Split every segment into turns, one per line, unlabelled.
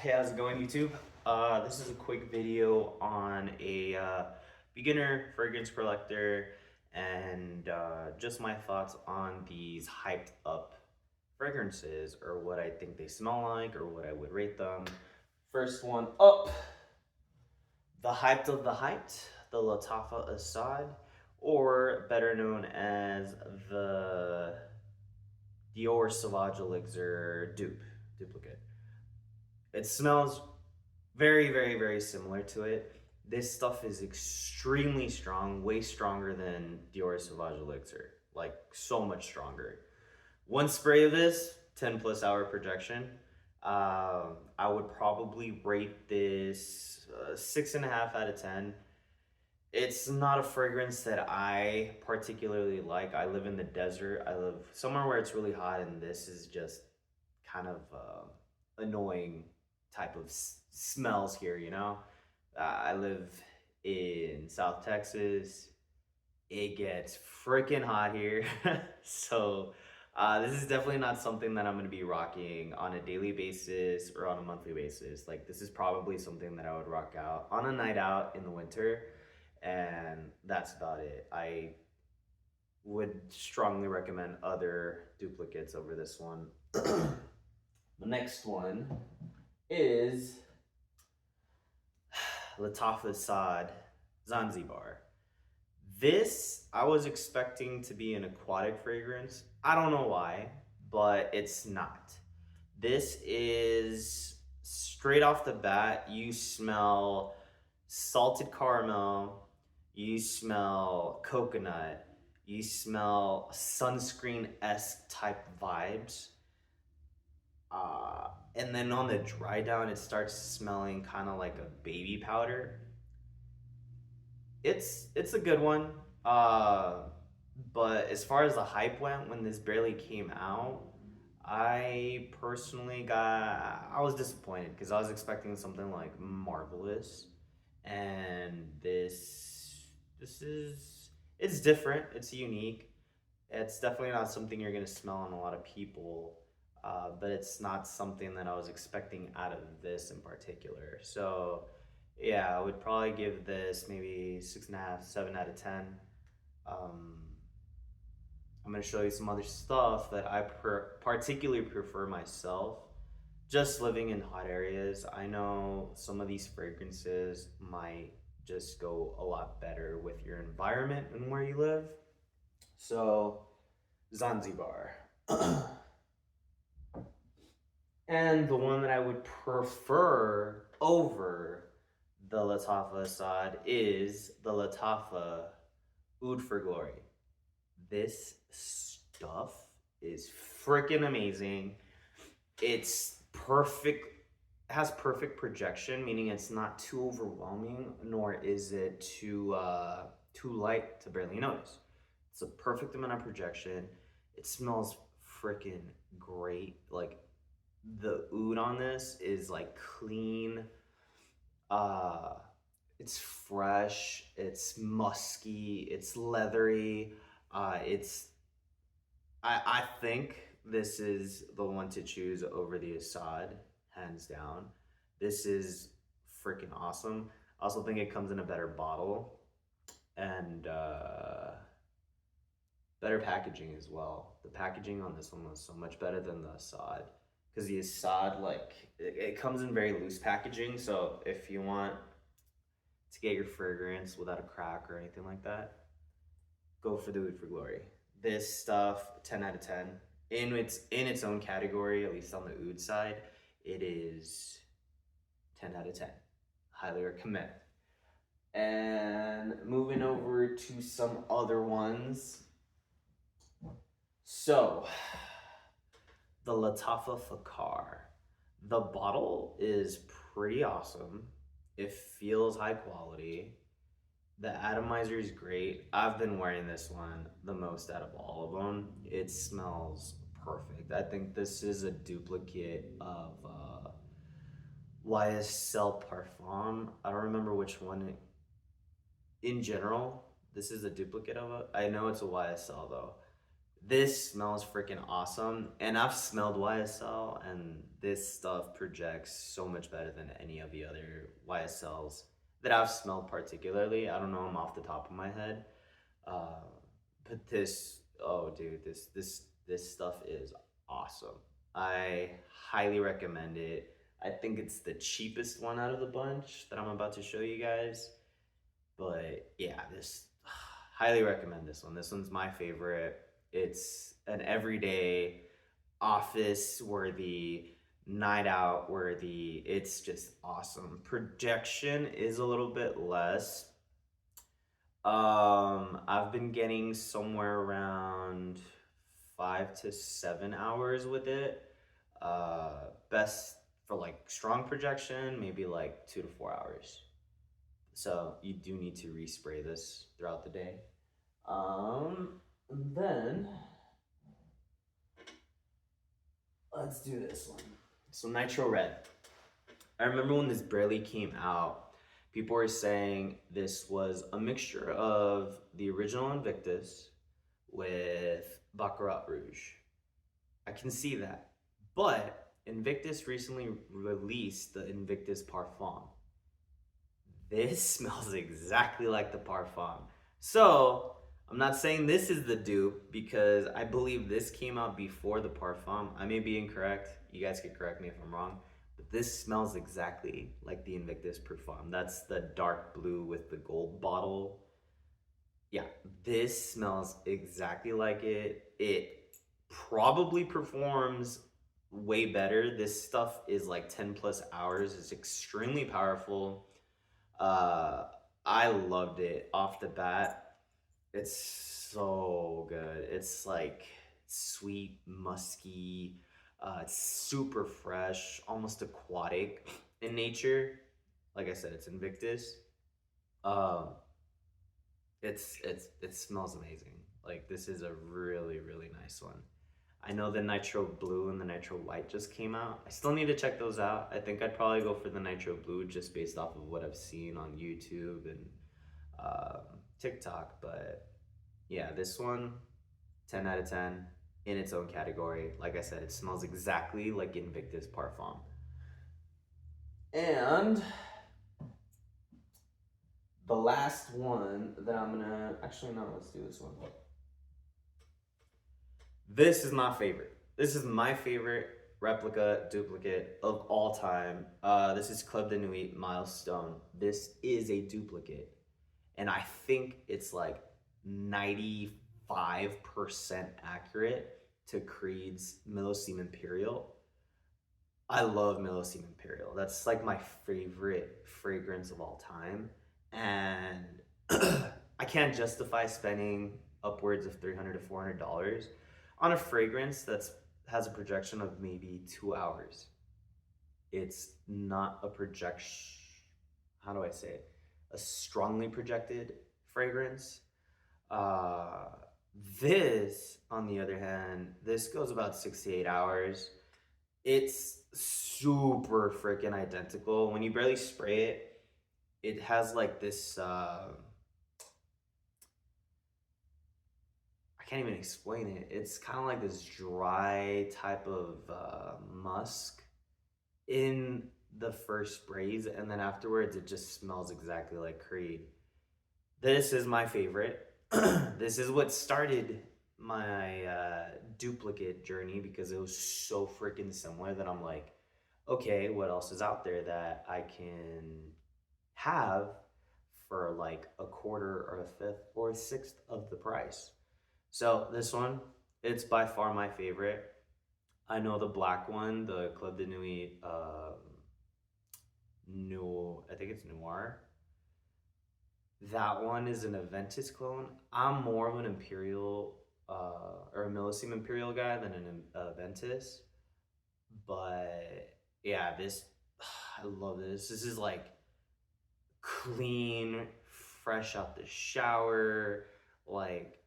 Hey, how's it going, YouTube? This is a quick video on a beginner fragrance collector and just my thoughts on these hyped up fragrances or what I think they smell like or what I would rate them. First one up, the hyped of the hyped, the Latafa Assad, or better known as the Dior Sauvage Elixir duplicate. It smells very similar to it. This stuff is extremely strong, way stronger than Dior Sauvage Elixir. Like, so much stronger. One spray of this, 10 plus hour projection. I would probably rate this 6.5 out of 10. It's not a fragrance that I particularly like. I live in the desert. I live somewhere where it's really hot, and this is just kind of annoying type of smells here, you know? I live in South Texas. It gets freaking hot here. So, this is definitely not something that I'm going to be rocking on a daily basis or on a monthly basis. Like, this is probably something that I would rock out on a night out in the winter, and that's about it. I would strongly recommend other duplicates over this one. The next one is Lataf Assad Zanzibar. This I was expecting to be an aquatic fragrance. I don't know why, but it's not. This is straight off the bat, you smell salted caramel, you smell coconut, you smell sunscreen-esque type vibes. And then on the dry down, it starts smelling kind of like a baby powder. It's a good one. But as far as the hype went when this barely came out, I was disappointed because I was expecting something like marvelous, and this is it's different. It's unique. It's definitely not something you're gonna smell on a lot of people, but it's not something that I was expecting out of this in particular. So, yeah, I would probably give this maybe 6.5, 7 out of 10. Um, I'm gonna show you some other stuff that I particularly prefer myself. Just living in hot areas, I know some of these fragrances might just go a lot better with your environment and where you live. So, Zanzibar. And the one that I would prefer over the Latafa Assad is the Latafa Oud for Glory. This stuff is freaking amazing. It's perfect, has perfect projection, meaning it's not too overwhelming, nor is it too light to barely notice. It's a perfect amount of projection. It smells freaking great. Like, the oud on this is like clean. Uh, it's fresh. It's musky. It's leathery. It's I think this is the one to choose over the Assad, hands down. This is freaking awesome. I also think it comes in a better bottle and better packaging as well. The packaging on this one was so much better than the Assad because the Assad, like, it comes in very loose packaging. So if you want to get your fragrance without a crack or anything like that, go for the Oud for Glory. This stuff, 10 out of 10. In its own category, at least on the oud side, it is 10 out of 10. Highly recommend. And moving over to some other ones. So, the Latafa Fakar. The bottle is pretty awesome. It feels high quality. The atomizer is great. I've been wearing this one the most out of all of them. It smells perfect. I think this is a duplicate of YSL Parfum. I don't remember which one. In general, this is a duplicate of it. I know it's a YSL though. This smells freaking awesome. And I've smelled YSL, and this stuff projects so much better than any of the other YSLs that I've smelled particularly. I don't know them off the top of my head. Uh, but this, oh dude, this stuff is awesome. I highly recommend it. I think it's the cheapest one out of the bunch that I'm about to show you guys. But yeah, this highly recommend this one. This one's my favorite. It's an everyday office worthy, night out worthy. It's just awesome. Projection is a little bit less. I've been getting somewhere around 5 to 7 hours with it. Best for like strong projection, maybe like 2 to 4 hours. So you do need to respray this throughout the day. Then let's do this one. So Nitro Red. I remember when this barely came out, people were saying this was a mixture of the original Invictus with Baccarat Rouge. I can see that. But Invictus recently released the Invictus Parfum. This smells exactly like the Parfum. So, I'm not saying this is the dupe because I believe this came out before the Parfum. I may be incorrect. You guys can correct me if I'm wrong. But this smells exactly like the Invictus Parfum. That's the dark blue with the gold bottle. Yeah, this smells exactly like it. It probably performs way better. This stuff is like 10 plus hours. It's extremely powerful. Uh, I loved it off the bat. It's so good. It's like sweet, musky. It's super fresh, almost aquatic in nature. Like I said, it's Invictus. Um, it smells amazing. Like this is a really nice one. I know the Nitro Blue and the Nitro White just came out. I still need to check those out. I think I'd probably go for the Nitro Blue just based off of what I've seen on YouTube and TikTok. But yeah, this one, 10 out of 10 in its own category. Like I said, it smells exactly like Invictus Parfum. And the last one that I'm gonna actually no, let's do this one. This is my favorite. This is my favorite replica duplicate of all time. This is Club de Nuit Milestone. This is a duplicate, and I think it's like 95% accurate to Creed's Millesime Imperial. I love Millesime Imperial. That's like my favorite fragrance of all time. And I can't justify spending upwards of $300 to $400 on a fragrance that's has a projection of maybe 2 hours. It's not a projection, how do I say it? A strongly projected fragrance. Uh, this, on the other hand, this goes about 6 to 8 hours. It's super freaking identical. When you barely spray it, it has like this I can't even explain it. It's kind of like this dry type of musk in the first sprays, and then afterwards it just smells exactly like Creed. This is my favorite. This is what started my duplicate journey because it was so freaking similar that I'm like, okay, what else is out there that I can have for like a quarter or a fifth or a sixth of the price? So this one, it's by far my favorite. I know the black one, the Club de Nuit, I think it's Noir. That one is an Aventus clone. I'm more of an Imperial or a Millesime Imperial guy than an Aventus. But yeah, this, I love this. This is like clean, fresh out the shower, like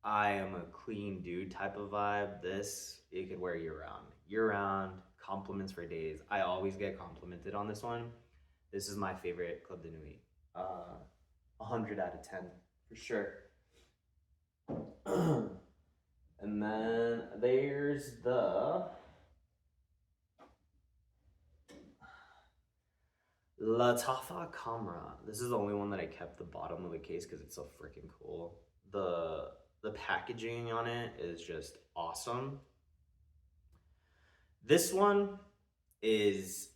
I am a clean dude type of vibe. This you could wear year round. Year round, compliments for days. I always get complimented on this one. This is my favorite Club de Nuit. 100 out of 10 for sure. And then there's the Latafa Camera. This is the only one that I kept the bottom of the case because it's so freaking cool. The packaging on it is just awesome. This one is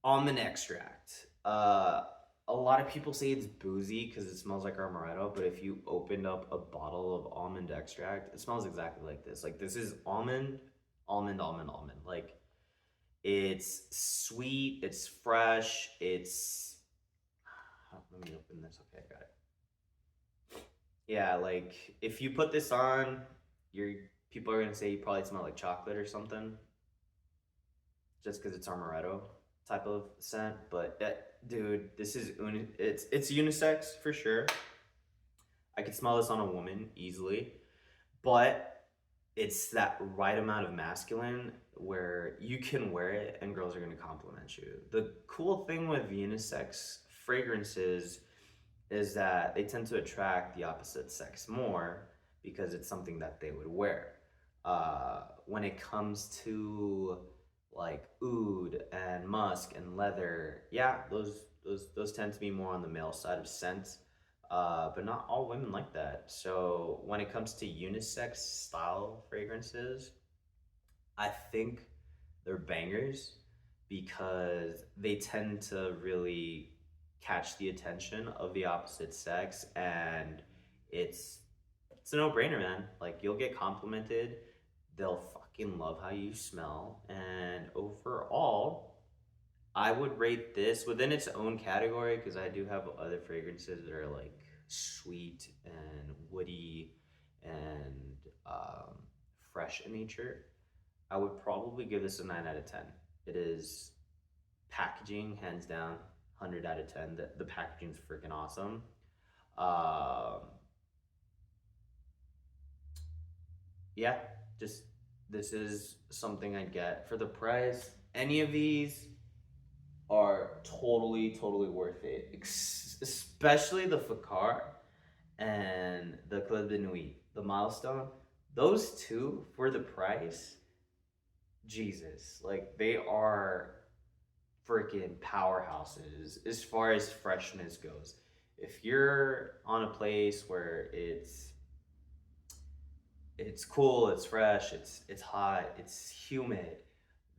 almond extract. A lot of people say it's boozy because it smells like amaretto, but if you opened up a bottle of almond extract, it smells exactly like this. Like this is almond, almond, almond, almond. Like it's sweet, it's fresh, it's. Let me open this. Okay, I got it. Yeah, like if you put this on, your people are gonna say you probably smell like chocolate or something, just because it's amaretto type of scent. But dude, this is it's unisex for sure. I could smell this on a woman easily, but it's that right amount of masculine where you can wear it and girls are going to compliment you. The cool thing with unisex fragrances is that they tend to attract the opposite sex more because it's something that they would wear. When it comes to like oud and musk and leather, yeah, those tend to be more on the male side of scent. But not all women like that. So when it comes to unisex style fragrances, I think they're bangers because they tend to really catch the attention of the opposite sex, and it's it's a no-brainer, man. Like you'll get complimented, they'll fucking love how you smell, and overall, I would rate this within its own category because I do have other fragrances that are like sweet and woody and fresh in nature. I would probably give this a 9 out of 10. It is packaging, hands down, 100 out of 10. The packaging's freaking awesome. Um, yeah, just this is something I'd get for the price. Any of these are totally worth it, especially the Fakar and the Club de Nuit, the Milestone. Those two for the price, Jesus, like they are freaking powerhouses as far as freshness goes. If you're on a place where it's cool, it's fresh, it's hot, it's humid,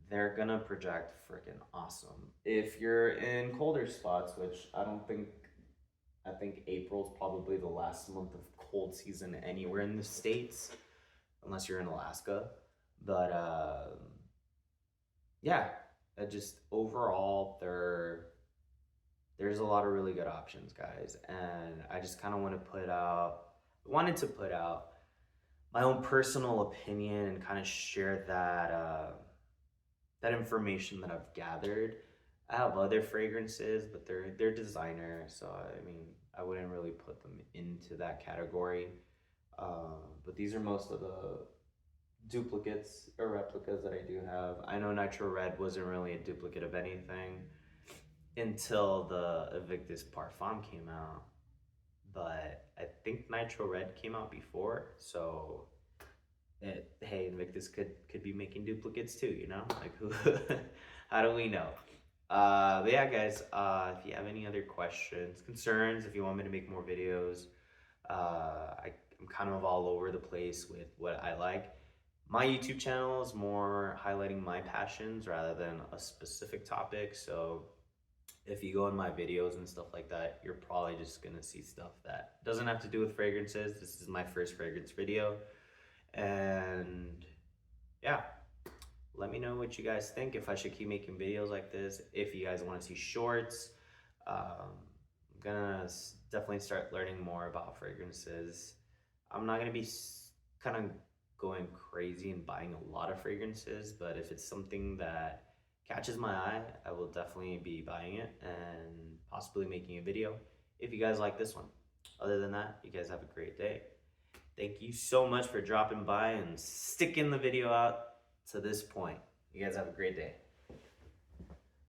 they're gonna project freaking awesome. If you're in colder spots, which I think April's probably the last month of cold season anywhere in the states, unless you're in Alaska. But yeah, just overall, there's a lot of really good options, guys, and I just kind of wanted to put out my own personal opinion and kind of share that information that I've gathered. I have other fragrances, but they're designer, so I mean I wouldn't really put them into that category. But these are most of the duplicates or replicas that I do have. I know Nitro Red wasn't really a duplicate of anything until the Invictus Parfum came out, but I think Nitro Red came out before, so hey, Invictus could be making duplicates too, you know? Like who? How do we know? But yeah, guys. If you have any other questions, concerns, if you want me to make more videos, I'm kind of all over the place with what I like. My YouTube channel is more highlighting my passions rather than a specific topic. So if you go in my videos and stuff like that, you're probably just gonna see stuff that doesn't have to do with fragrances. This is my first fragrance video. And yeah, let me know what you guys think, if I should keep making videos like this, if you guys want to see shorts. I'm gonna definitely start learning more about fragrances. I'm not gonna be kind of going crazy and buying a lot of fragrances, but if it's something that catches my eye, I will definitely be buying it and possibly making a video if you guys like this one. Other than that, you guys have a great day. Thank you so much for dropping by and sticking the video out to this point. You guys have a great day.